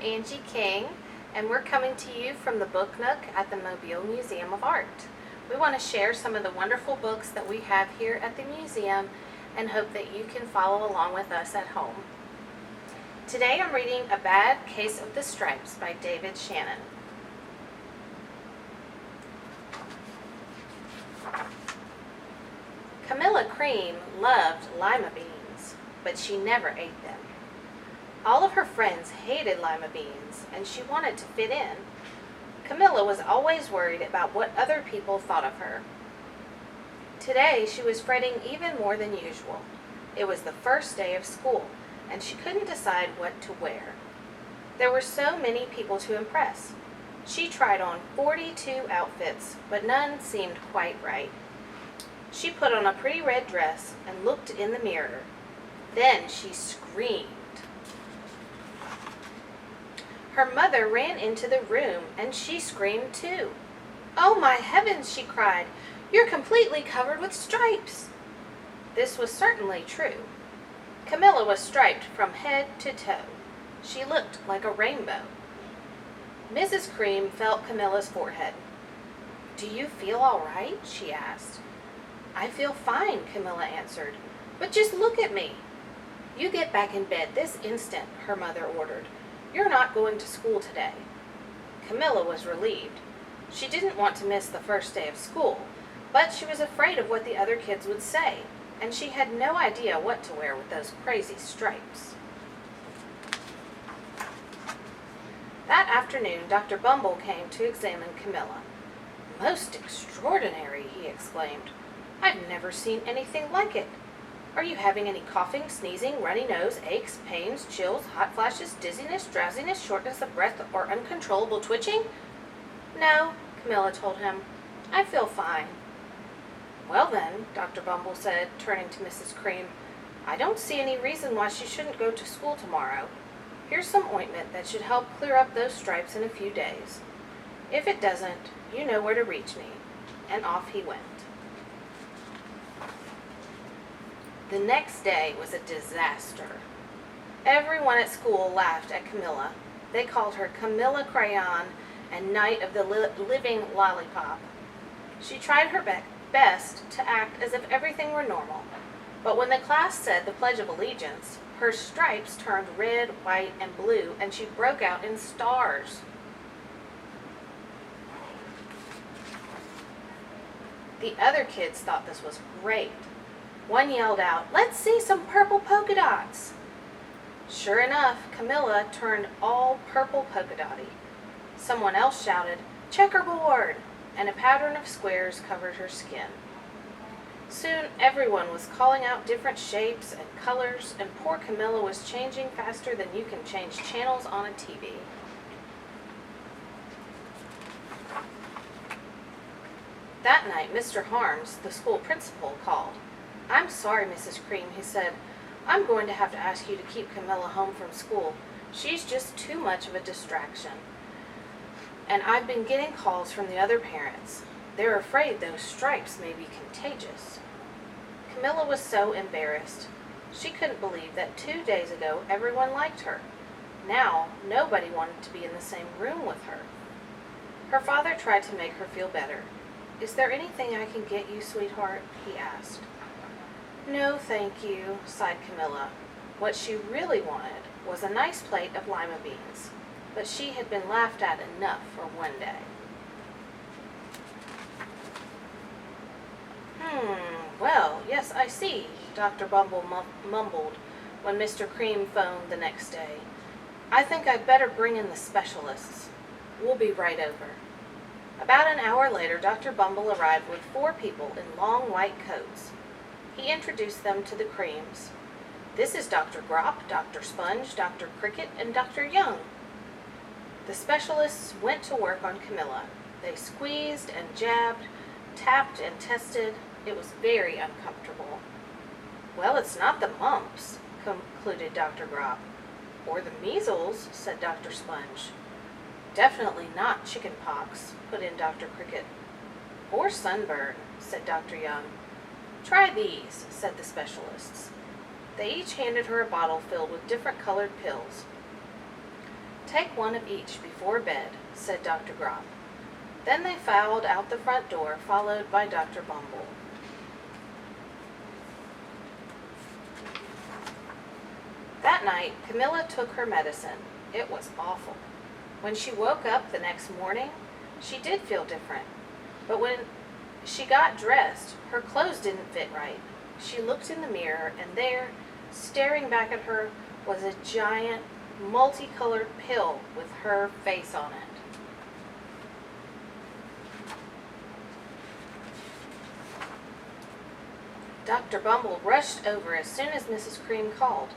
Angie King, and we're coming to you from the Book Nook at the Mobile Museum of Art. We want to share some of the wonderful books that we have here at the museum and hope that you can follow along with us at home. Today I'm reading A Bad Case of the Stripes by David Shannon. Camilla Cream loved lima beans, but she never ate them. All of her friends hated lima beans, and she wanted to fit in. Camilla was always worried about what other people thought of her. Today she was fretting even more than usual. It was the first day of school, and she couldn't decide what to wear. There were so many people to impress. She tried on 42 outfits, but none seemed quite right. She put on a pretty red dress and looked in the mirror. Then she screamed. Her mother ran into the room and she screamed too. "Oh my heavens," she cried, "you're completely covered with stripes." This was certainly true. Camilla was striped from head to toe. She looked like a rainbow. Mrs. Cream felt Camilla's forehead. "Do you feel all right?" she asked. "I feel fine," Camilla answered, "but just look at me." "You get back in bed this instant," her mother ordered. "You're not going to school today." Camilla was relieved. She didn't want to miss the first day of school, but she was afraid of what the other kids would say, and she had no idea what to wear with those crazy stripes. That afternoon, Dr. Bumble came to examine Camilla. "Most extraordinary," he exclaimed. "I've never seen anything like it. Are you having any coughing, sneezing, runny nose, aches, pains, chills, hot flashes, dizziness, drowsiness, shortness of breath, or uncontrollable twitching?" "No," Camilla told him. "I feel fine." "Well then," Dr. Bumble said, turning to Mrs. Cream, "I don't see any reason why she shouldn't go to school tomorrow. Here's some ointment that should help clear up those stripes in a few days. If it doesn't, you know where to reach me." And off he went. The next day was a disaster. Everyone at school laughed at Camilla. They called her Camilla Crayon and Knight of the Living Lollipop. She tried her best to act as if everything were normal, but when the class said the Pledge of Allegiance, her stripes turned red, white, and blue, and she broke out in stars. The other kids thought this was great. One yelled out, "Let's see some purple polka dots." Sure enough, Camilla turned all purple polka dotty. Someone else shouted, "Checkerboard!" and a pattern of squares covered her skin. Soon everyone was calling out different shapes and colors, and poor Camilla was changing faster than you can change channels on a TV. That night, Mr. Harms, the school principal, called. "I'm sorry, Mrs. Cream," he said. "I'm going to have to ask you to keep Camilla home from school. She's just too much of a distraction. And I've been getting calls from the other parents. They're afraid those stripes may be contagious." Camilla was so embarrassed. She couldn't believe that 2 days ago everyone liked her. Now nobody wanted to be in the same room with her. Her father tried to make her feel better. "Is there anything I can get you, sweetheart?" he asked. "No, thank you," sighed Camilla. What she really wanted was a nice plate of lima beans, but she had been laughed at enough for one day. Well, yes, I see," Dr. Bumble mumbled when Mr. Cream phoned the next day. "I think I'd better bring in the specialists. We'll be right over." About an hour later, Dr. Bumble arrived with 4 people in long white coats. He introduced them to the Creams. "This is Dr. Grop, Dr. Sponge, Dr. Cricket, and Dr. Young." The specialists went to work on Camilla. They squeezed and jabbed, tapped and tested. It was very uncomfortable. "Well, it's not the mumps," concluded Dr. Grop. "Or the measles," said Dr. Sponge. "Definitely not chicken pox," put in Dr. Cricket. "Or sunburn," said Dr. Young. "Try these," said the specialists. They each handed her a bottle filled with different colored pills. "Take one of each before bed," said Dr. Gropp. Then they filed out the front door, followed by Dr. Bumble. That night, Camilla took her medicine. It was awful. When she woke up the next morning, she did feel different. But when she got dressed, her clothes didn't fit right. She looked in the mirror, and there, staring back at her, was a giant, multicolored pill with her face on it. Dr. Bumble rushed over as soon as Mrs. Cream called,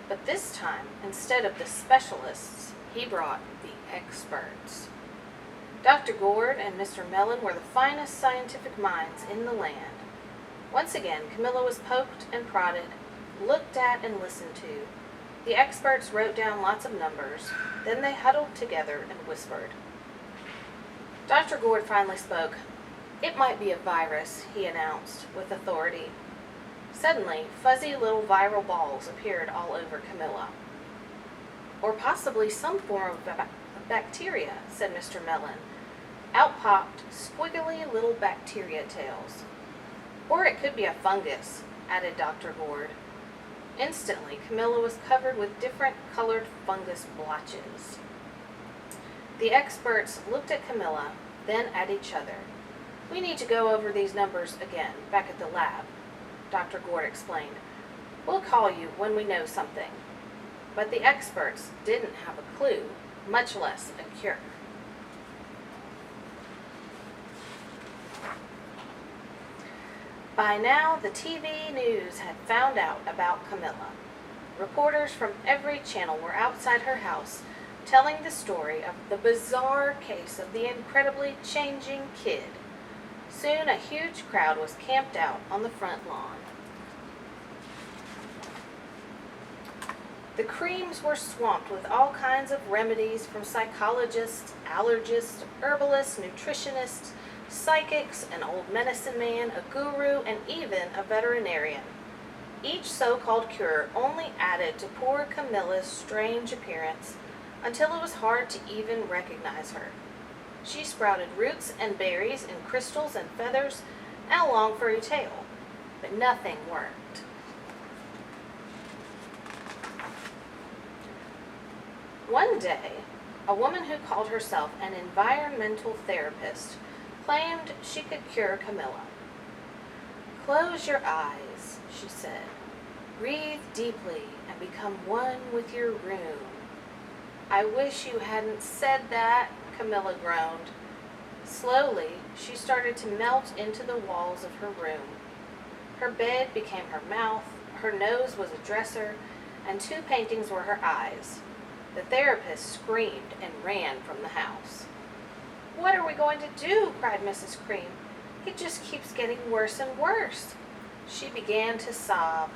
but this time, instead of the specialists, he brought the experts. Dr. Gord and Mr. Mellon were the finest scientific minds in the land. Once again, Camilla was poked and prodded, looked at and listened to. The experts wrote down lots of numbers. Then they huddled together and whispered. Dr. Gord finally spoke. "It might be a virus," he announced with authority. Suddenly, fuzzy little viral balls appeared all over Camilla. "Or possibly some form of bacteria," said Mr. Mellon. Out popped squiggly little bacteria tails. "Or it could be a fungus," added Dr. Gord. Instantly, Camilla was covered with different colored fungus blotches. The experts looked at Camilla, then at each other. "We need to go over these numbers again, back at the lab," Dr. Gord explained. "We'll call you when we know something." But the experts didn't have a clue, much less a cure. By now, the TV news had found out about Camilla. Reporters from every channel were outside her house, telling the story of the bizarre case of the incredibly changing kid. Soon a huge crowd was camped out on the front lawn. The Creams were swamped with all kinds of remedies from psychologists, allergists, herbalists, nutritionists, psychics, an old medicine man, a guru, and even a veterinarian. Each so-called cure only added to poor Camilla's strange appearance until it was hard to even recognize her. She sprouted roots and berries and crystals and feathers and a long furry tail, but nothing worked. One day, a woman who called herself an environmental therapist claimed she could cure Camilla. "Close your eyes," she said. "Breathe deeply and become one with your room." "I wish you hadn't said that," Camilla groaned. Slowly, she started to melt into the walls of her room. Her bed became her mouth, her nose was a dresser, and 2 paintings were her eyes. The therapist screamed and ran from the house. "What are we going to do?" cried Mrs. Cream. "It just keeps getting worse and worse." She began to sob.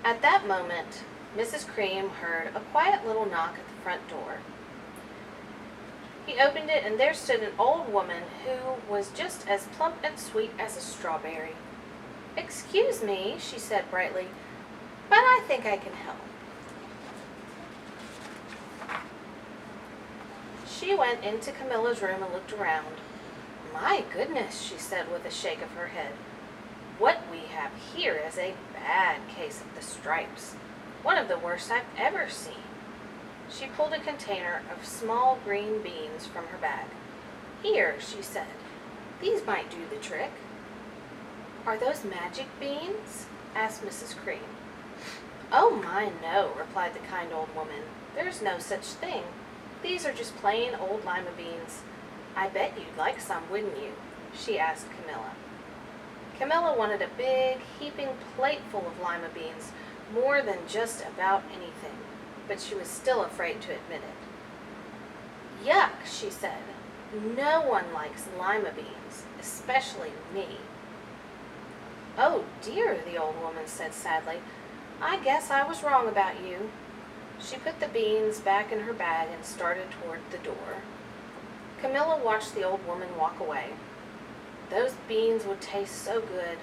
At that moment, Mrs. Cream heard a quiet little knock at the front door. He opened it, and there stood an old woman who was just as plump and sweet as a strawberry. "Excuse me," she said brightly, "but I think I can help." She went into Camilla's room and looked around. "My goodness," she said with a shake of her head. "What we have here is a bad case of the stripes. One of the worst I've ever seen." She pulled a container of small green beans from her bag. "Here," she said. "These might do the trick." "Are those magic beans?" asked Mrs. Cream. "Oh my, no," replied the kind old woman. "There's no such thing. These are just plain old lima beans. I bet you'd like some, wouldn't you?" she asked Camilla. Camilla wanted a big, heaping plateful of lima beans more than just about anything, but she was still afraid to admit it. "Yuck," she said. "No one likes lima beans, especially me." "Oh dear," the old woman said sadly. "I guess I was wrong about you." She put the beans back in her bag and started toward the door. Camilla watched the old woman walk away. Those beans would taste so good,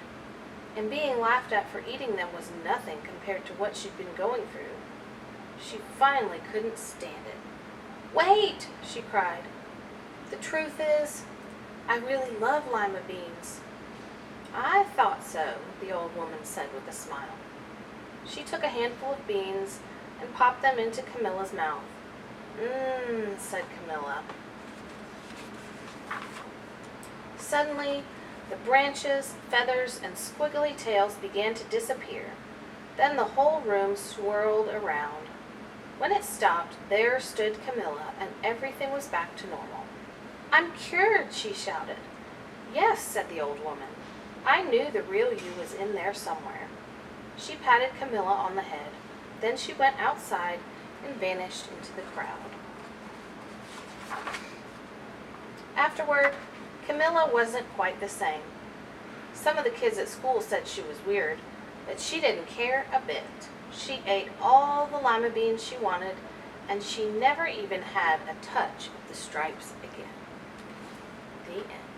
and being laughed at for eating them was nothing compared to what she'd been going through. She finally couldn't stand it. "Wait!" she cried. "The truth is, I really love lima beans." "I thought so," the old woman said with a smile. She took a handful of beans and popped them into Camilla's mouth. "Mmm," said Camilla. Suddenly, the branches, feathers, and squiggly tails began to disappear. Then the whole room swirled around. When it stopped, there stood Camilla, and everything was back to normal. "I'm cured!" she shouted. "Yes," said the old woman. "I knew the real you was in there somewhere." She patted Camilla on the head. Then she went outside and vanished into the crowd. Afterward, Camilla wasn't quite the same. Some of the kids at school said she was weird, but she didn't care a bit. She ate all the lima beans she wanted, and she never even had a touch of the stripes again. The end.